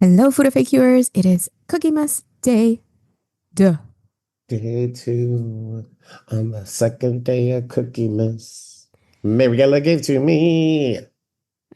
Hello, food FAQers. It is Cookiemas Day. Duh. Day two on the second day of Cookiemas. Mariella gave to me. A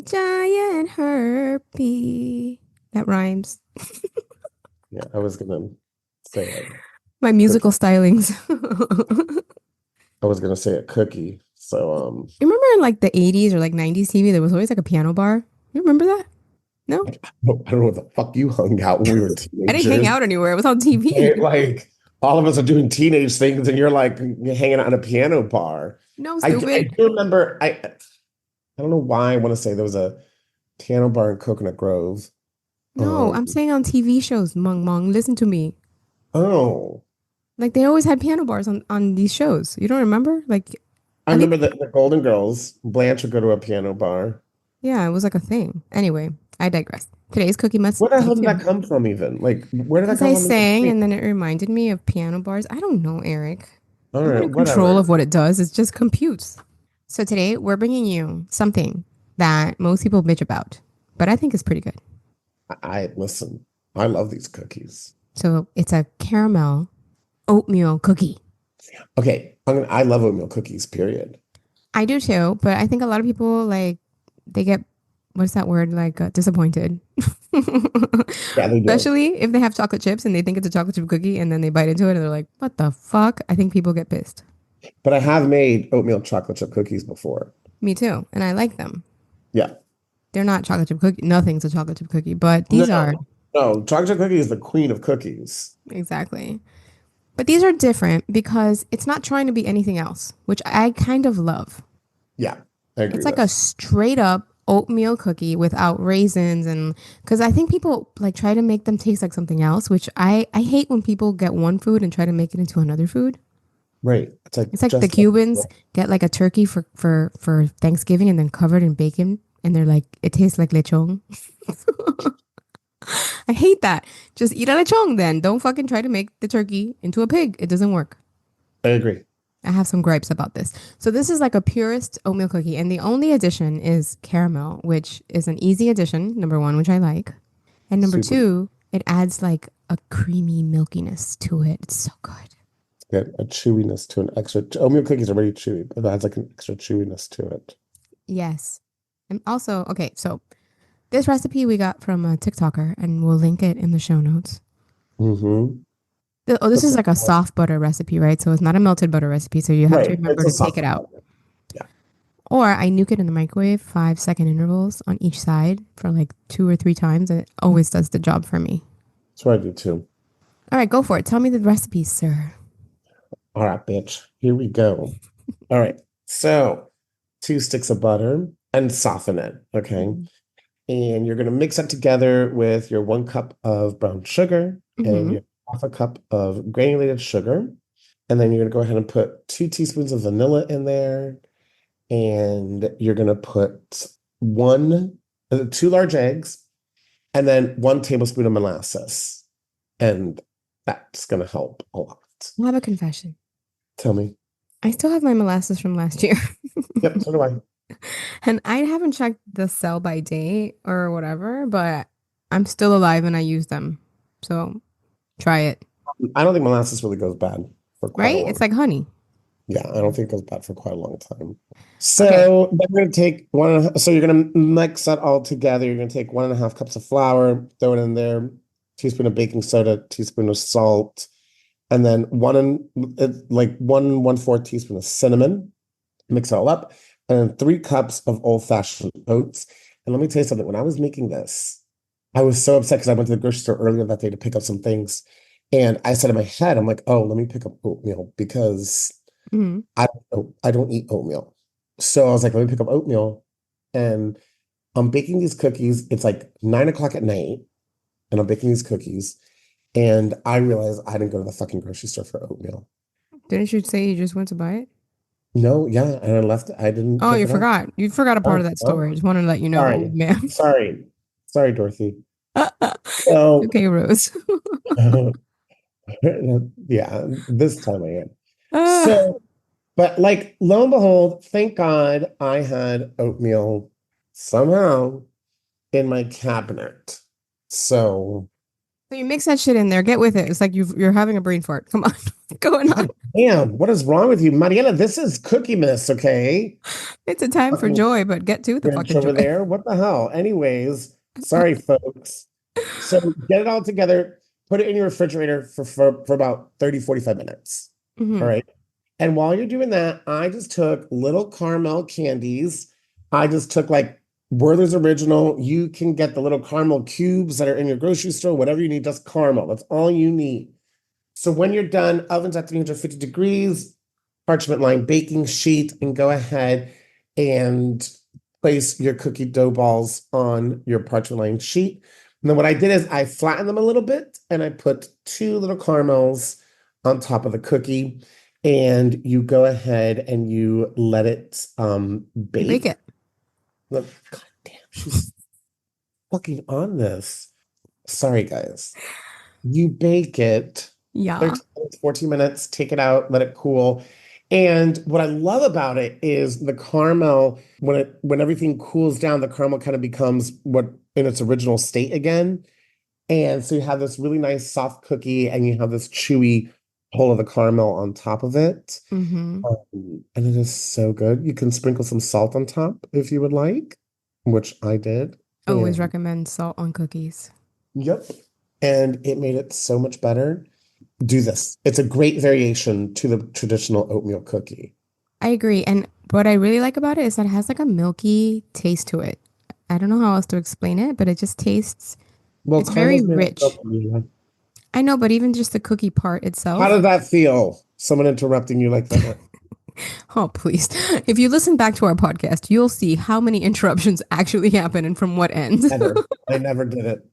giant herpy. That rhymes. Yeah, I was gonna say a My cookie. musical stylings. I was gonna say a cookie. So You remember in like the 80s or like 90s TV, there was always like a piano bar? You remember that? No? I don't know what the fuck you hung out when we were I didn't hang teenagers. out anywhere. It was on TV. Like all of us are doing teenage things, and you're like hanging out in a piano bar. No, I stupid. do remember. I don't know why I want to say there was a piano bar in Coconut Grove. No, Um, I'm saying on TV shows, Mung Mung. Listen to me. oh. Like they always had piano bars on these shows. You don't remember? Like I at least, remember the Golden Girls. Blanche would go to a piano bar. yeah, it was like a thing. Anyway, I digress. Today's Cookie Must Where the Day hell did that 2. come from even? Like, where did that Because come I from in your sang brain? and then it reminded me of piano bars. I don't know, Eric. All I'm not right, in control of whatever. what it does. It just computes. So today we're bringing you something that most people bitch about, but I think is pretty good. I listen. I love these cookies. So it's a caramel oatmeal cookie. Okay, I love oatmeal cookies, period. I do too, but I think a lot of people like they get what's that word like disappointed. Yeah, they do. Especially if they have chocolate chips and they think it's a chocolate chip cookie and then they bite into it and they're like, "What the fuck?" I think people get pissed. But I have made oatmeal chocolate chip cookies before. Me too, and I like them. Yeah. They're not chocolate chip cookie. Nothing's a chocolate chip cookie, but these are No, no, chocolate chip cookie is the queen of cookies. exactly. But these are different because it's not trying to be anything else, which I kind of love. Yeah, I agree It's like a with. straight up oatmeal cookie without raisins and because I think people like try to make them taste like something else, which I hate when people get one food and try to make it into another food. Right. It's like It's like the just like Cubans get like a turkey for Thanksgiving and then covered in bacon and they're like it tastes like lechon. I hate that. Just eat a lechon then. Don't fucking try to make the turkey into a pig. It doesn't work. I agree. I have some gripes about this. So this is like a purest oatmeal cookie, and the only addition is caramel, which is an easy addition, number one, which I like. And number Super two, it adds like a creamy milkiness to it. It's so good. good. A chewiness to an extra. Oatmeal cookies are very chewy, but it adds like an extra chewiness to it. Yes. And also, okay, so this recipe we got from a TikToker, and we'll link it in the show notes. Mm-hmm. Oh, this That's is like a soft butter recipe, right? So it's not a melted butter recipe. So you have to right. remember It's a to take it soft out. butter. Yeah. Or I nuke it in the microwave, 5 second intervals on each side for like 2 or 3 times, and it always does the job for me. That's what I do too. All right, go for it. Tell me the recipe, sir. All right, bitch. Here we go. All right. So 2 sticks of butter and soften it. Okay. And you're going to mix that together with your 1 cup of brown sugar and Mm-hmm. your half a cup of granulated sugar. And then you're going to go ahead and put 2 teaspoons of vanilla in there. And you're going to put two large eggs, and then 1 tablespoon of molasses. And that's going to help a lot. I have a confession. Tell me. I still have my molasses from last year. Yep, so do I. And I haven't checked the sell by date or whatever, but I'm still alive and I use them. So try it. I don't think molasses really goes bad for quite a Right? It's long. like honey. Yeah, I don't think it goes bad for quite a long time. Okay. So then we're gonna take so you're gonna mix that all together. You're gonna take 1.5 cups of flour, throw it in there, teaspoon of baking soda, teaspoon of salt, and then like 1/4 teaspoon of cinnamon. Mix it all up, and then 3 cups of old-fashioned oats. And let me tell you something. When I was making this, I was so upset because I went to the grocery store earlier that day to pick up some things. And I said in my head, I'm like, oh, let me pick up oatmeal because Hmm. I don't eat oatmeal. So I was like, let me pick up oatmeal. And I'm baking these cookies. It's like 9 o'clock at night, and I'm baking these cookies. And I realized I didn't go to the fucking grocery store for oatmeal. Didn't you say you just went to buy it? No, yeah, and I left. I didn't Oh, pick you it up. forgot. You forgot a part of Oh, that story. I oh, just wanted to let you know, sorry, man. sorry, sorry, Dorothy. So, Okay, Rose. yeah, this time I am. Ah, So, but like, lo and behold, thank God I had oatmeal somehow in my cabinet. So, So you mix that shit in there. Get with it. It's like you're having a brain fart. Come on. What's going on? God damn, what is wrong with you, Mariana? This is Cookiemas, okay? It's a time for Fucking joy, but get to the Grinch fucking over joy. there. What the hell? Anyways, sorry, folks. So get it all together, put it in your refrigerator for about 30, 45 minutes. All Hmm. right. And while you're doing that, I just took little caramel candies. I just took like Werther's Original. You can get the little caramel cubes that are in your grocery store, whatever you need, just caramel. That's all you need. So when you're done, oven's at 350 degrees, parchment lined baking sheet, and go ahead and place your cookie dough balls on your parchment lined sheet. And then what I did is I flattened them a little bit and I put two little caramels on top of the cookie. And you go ahead and you let it You bake bake. it. Look, God damn, she's fucking on this. Sorry, guys. You bake it Yeah. 13 minutes, 14 minutes, take it out, let it cool. And what I love about it is the caramel, when everything cools down, the caramel kind of becomes what in its original state again. And so you have this really nice soft cookie and you have this chewy whole of the caramel on top of it. Hmm. And it is so good. You can sprinkle some salt on top if you would like, which I did. Always And recommend salt on cookies. yep. And it made it so much better. Do this. It's a great variation to the traditional oatmeal cookie. I agree. And what I really like about it is that it has like a milky taste to it. I don't know how else to explain it, but it just tastes, Well, it's very caramel's made of rich. milk, Amelia. I know, but even just the cookie part How itself. does that feel? Someone interrupting you like that. Oh, please. If you listen back to our podcast, you'll see how many interruptions actually happen and from what end. Never. I never did it.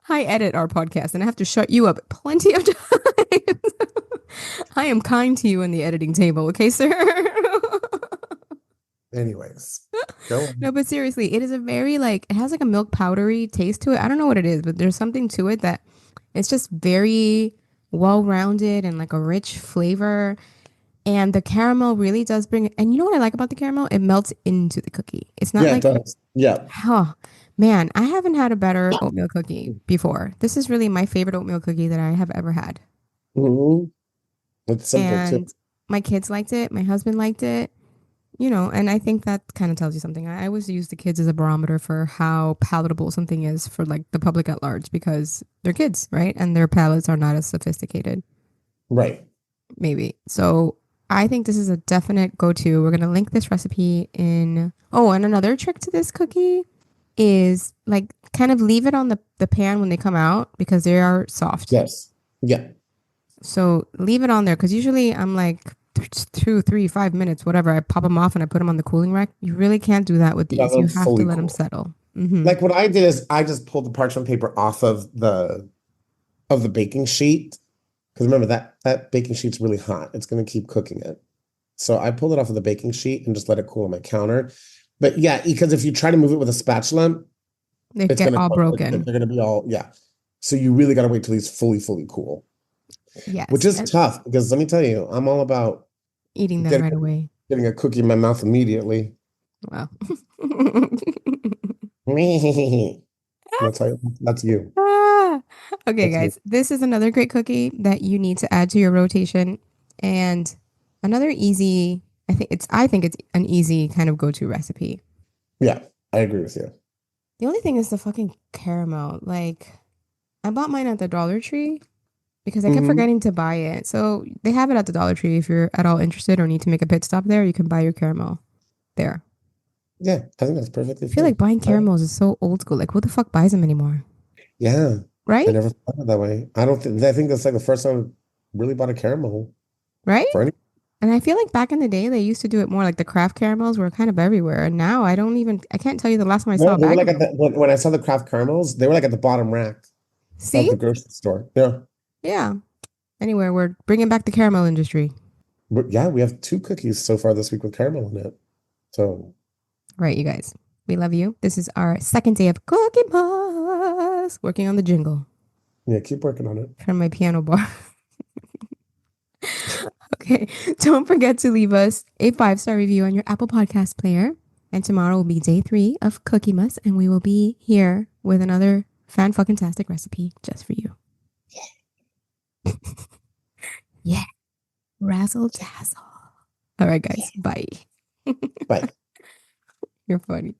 I edit our podcast and I have to shut you up plenty of times. I am kind to you in the editing table, okay, sir? Anyways, go No, on. but seriously, it is a very like it has like a milk powdery taste to it. I don't know what it is, but there's something to it that it's just very well-rounded and like a rich flavor. And the caramel really does bring, and you know what I like about the caramel? It melts into the cookie. It's not Yeah, it like, does. Yeah. oh man, I haven't had a better oatmeal cookie before. This is really my favorite oatmeal cookie that I have ever had. Mhm. It's simple too. And my kids liked it, my husband liked it, and I think that kind of tells you something. I always use the kids as a barometer for how palatable something is for like the public at large because they're kids, right? And their palates are not as sophisticated, Right. maybe. So I think this is a definite go-to. We're gonna link this recipe in. Oh, and another trick to this cookie is like kind of leave it on the pan when they come out because they are soft. Yes. Yeah. So leave it on there because usually I'm like 2, 3, 5 minutes, whatever. I pop them off and I put them on the cooling rack. You really can't do that with You got these. You them have to fully let them cool. settle. Hmm. Like what I did is I just pulled the parchment paper off of the baking sheet. Because remember that baking sheet's really hot. It's going to keep cooking it. So I pulled it off of the baking sheet and just let it cool on my counter. But yeah, because if you try to move it with a spatula, They it's get gonna all they're broken. gonna be all yeah. So you really got to wait till he's fully cool, which Yes, is and tough because let me tell you, I'm all about eating them getting right away. getting a cookie in my mouth immediately. Wow. That's how that's you. Ah. Okay, That's me. guys, this is another great cookie that you need to add to your rotation, and another easy. I think it's an easy kind of go-to recipe. Yeah, I agree with you. The only thing is the fucking caramel. Like, I bought mine at the Dollar Tree because I kept Hmm. forgetting to buy it. So they have it at the Dollar Tree. If you're at all interested or need to make a pit stop there, you can buy your caramel there. Yeah, I think that's perfectly I feel like fine. buying I, caramels is so old school. Like, who the fuck buys them anymore? yeah, I Right? never thought of it that way. I don't think I think that's like the first time I really bought a caramel Right? for any. And I feel like back in the day, they used to do it more like the craft caramels were kind of everywhere. And now I can't tell you the last time I saw No, a they were bag like of at the them. when I saw the craft caramels, they were like at the bottom rack of See? the grocery store. Yeah. Yeah. Anyway, we're bringing back the caramel industry. Yeah, we have two cookies so far this week with caramel in it. So Right, you guys. We love you. This is our second day of Cookiemas. Working on the jingle yeah, keep working on it. from my piano bar. Okay. Don't forget to leave us a 5-star review on your Apple Podcast player. And tomorrow will be day 3 of Cookiemas, and we will be here with another Fan-fucking-tastic recipe just for you. Yeah. Razzle dazzle. All right, guys. Bye. But You're funny.